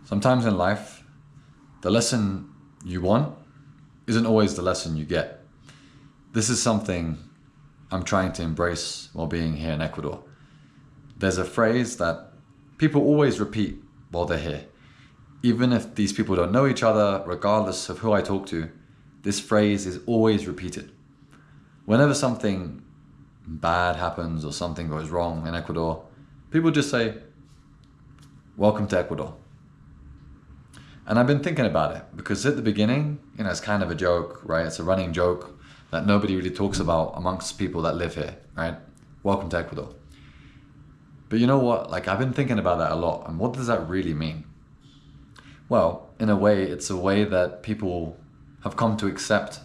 Sometimes in life, the lesson you want isn't always the lesson you get. This is something I'm trying to embrace while being here in Ecuador. There's a phrase that people always repeat while they're here. Even if these people don't know each other, regardless of who I talk to, this phrase is always repeated. Whenever something bad happens or something goes wrong in Ecuador, people just say, "Welcome to Ecuador." And I've been thinking about it because at the beginning, it's kind of a joke, right? It's a running joke that nobody really talks about amongst people that live here, right? Welcome to Ecuador. But you know what? I've been thinking about that a lot. And what does that really mean? Well, in a way, it's a way that people have come to accept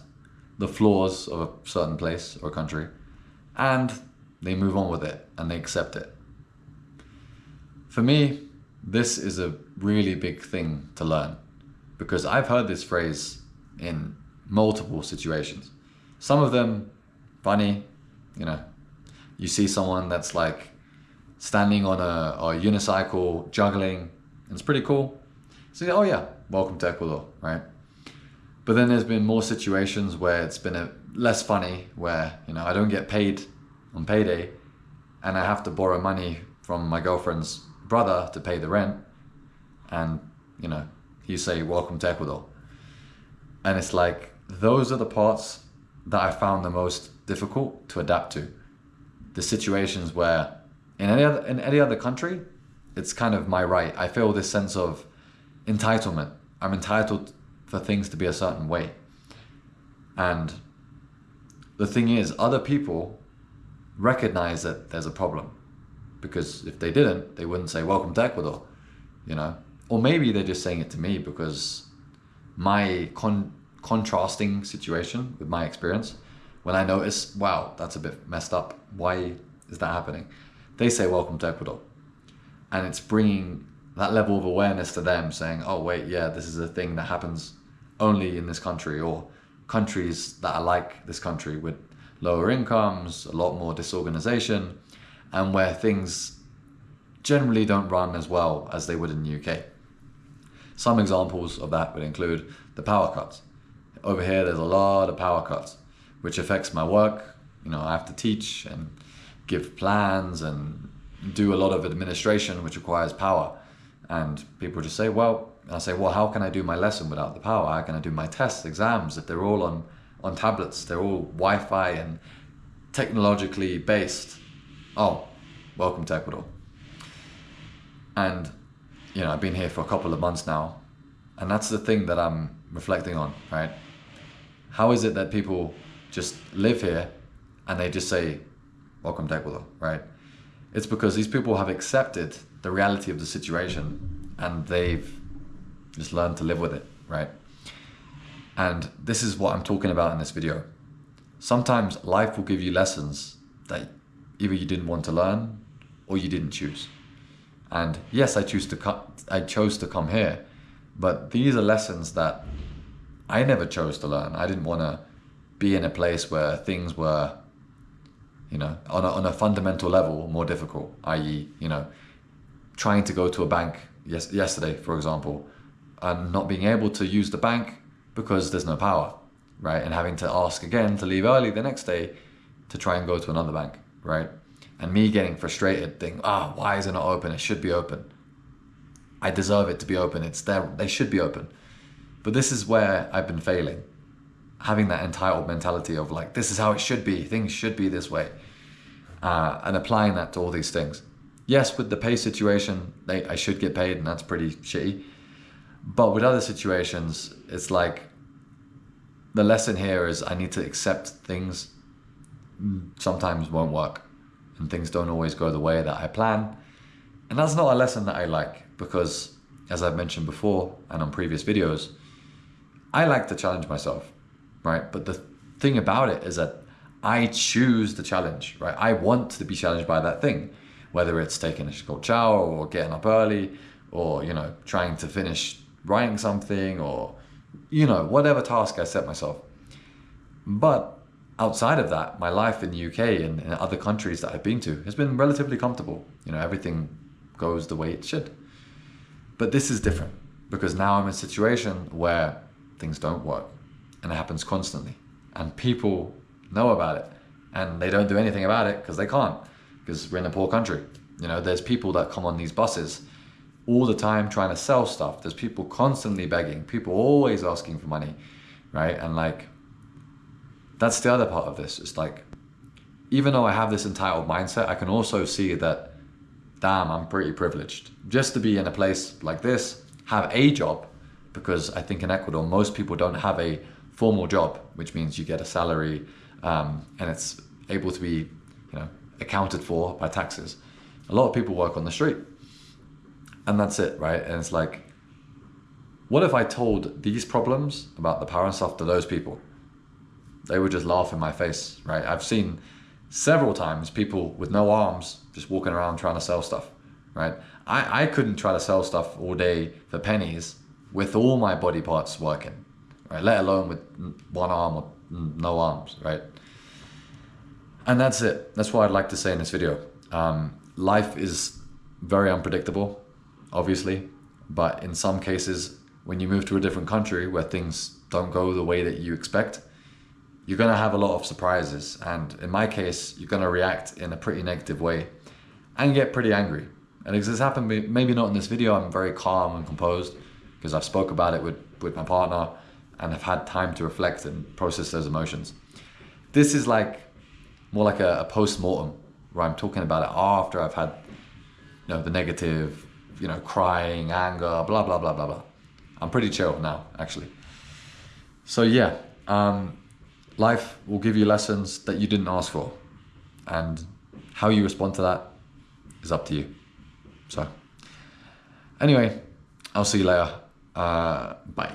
the flaws of a certain place or country, and they move on with it and they accept it. For me, this is a really big thing to learn because I've heard this phrase in multiple situations. Some of them funny, you see someone that's standing on a unicycle juggling, and it's pretty cool. So, oh yeah, welcome to Ecuador, right? But then there's been more situations where it's been less funny, where I don't get paid on payday and I have to borrow money from my girlfriend's brother to pay the rent, and you say welcome to Ecuador. And it's those are the parts that I found the most difficult to adapt to. The situations where in any other country, it's kind of my right. I feel this sense of entitlement. I'm entitled for things to be a certain way. And the thing is, other people recognize that there's a problem, because if they didn't, they wouldn't say welcome to Ecuador, or maybe they're just saying it to me because my contrasting situation with my experience, when I notice, wow, that's a bit messed up, why is that happening, they say welcome to Ecuador. And it's bringing that level of awareness to them, saying, oh wait, yeah, this is a thing that happens only in this country, or countries that are like this country with lower incomes, a lot more disorganization, and where things generally don't run as well as they would in the UK. Some examples of that would include the power cuts. Over here, there's a lot of power cuts, which affects my work. I have to teach and give plans and do a lot of administration, which requires power. And people just say, I say, how can I do my lesson without the power? How can I do my tests, exams, if they're all on tablets, they're all Wi-Fi and technologically based? Oh, welcome to Ecuador. And, I've been here for a couple of months now, and that's the thing that I'm reflecting on, right? How is it that people just live here and they just say, welcome to Ecuador, right? It's because these people have accepted the reality of the situation and they've just learned to live with it, right? And this is what I'm talking about in this video. Sometimes life will give you lessons that either you didn't want to learn or you didn't choose. And yes, I chose to come here, but these are lessons that I never chose to learn. I didn't want to be in a place where things were, on a fundamental level more difficult, i.e., trying to go to a bank yesterday, for example, and not being able to use the bank because there's no power, right? And having to ask again to leave early the next day to try and go to another bank, right? And me getting frustrated, thinking, why is it not open? It should be open. I deserve it to be open. It's there. They should be open. But this is where I've been failing. Having that entitled mentality of this is how it should be. Things should be this way. And applying that to all these things. Yes, with the pay situation, I should get paid, and that's pretty shitty. But with other situations, it's the lesson here is I need to accept things sometimes won't work, and things don't always go the way that I plan. And that's not a lesson that I like, because as I've mentioned before and on previous videos, I like to challenge myself, right? But the thing about it is that I choose the challenge, right? I want to be challenged by that thing, whether it's taking a cold shower or getting up early or, trying to finish writing something or, whatever task I set myself. But outside of that, my life in the UK and in other countries that I've been to has been relatively comfortable. Everything goes the way it should. But this is different. because now I'm in a situation where things don't work, and it happens constantly, and people know about it, and they don't do anything about it because they can't, because we're in a poor country. You know, there's people that come on these buses all the time trying to sell stuff. There's people constantly begging, people always asking for money, right? And like, that's the other part of this. It's like, even though I have this entitled mindset, I can also see that, damn, I'm pretty privileged just to be in a place like this, have a job, because I think in Ecuador, most people don't have a formal job, which means you get a salary, and it's able to be, you know, accounted for by taxes. A lot of people work on the street, and that's it, right? And it's like, what if I told these problems about the power and stuff to those people? They would just laugh in my face, right? I've seen several times people with no arms just walking around trying to sell stuff, right? I couldn't try to sell stuff all day for pennies with all my body parts working, right? Let alone with one arm or no arms, right? And that's it. That's what I'd like to say in this video. Life is very unpredictable, obviously, but in some cases, when you move to a different country where things don't go the way that you expect, you're gonna have a lot of surprises. And in my case, you're gonna react in a pretty negative way and get pretty angry. And this has happened, maybe not in this video. I'm very calm and composed because I've spoke about it with my partner and have had time to reflect and process those emotions. This is like more like a post-mortem where I'm talking about it after I've had, you know, the negative, you know, crying, anger, blah, blah, blah, blah, blah. I'm pretty chill now, actually. So yeah, life will give you lessons that you didn't ask for, and how you respond to that is up to you. So anyway, I'll see you later. Bye.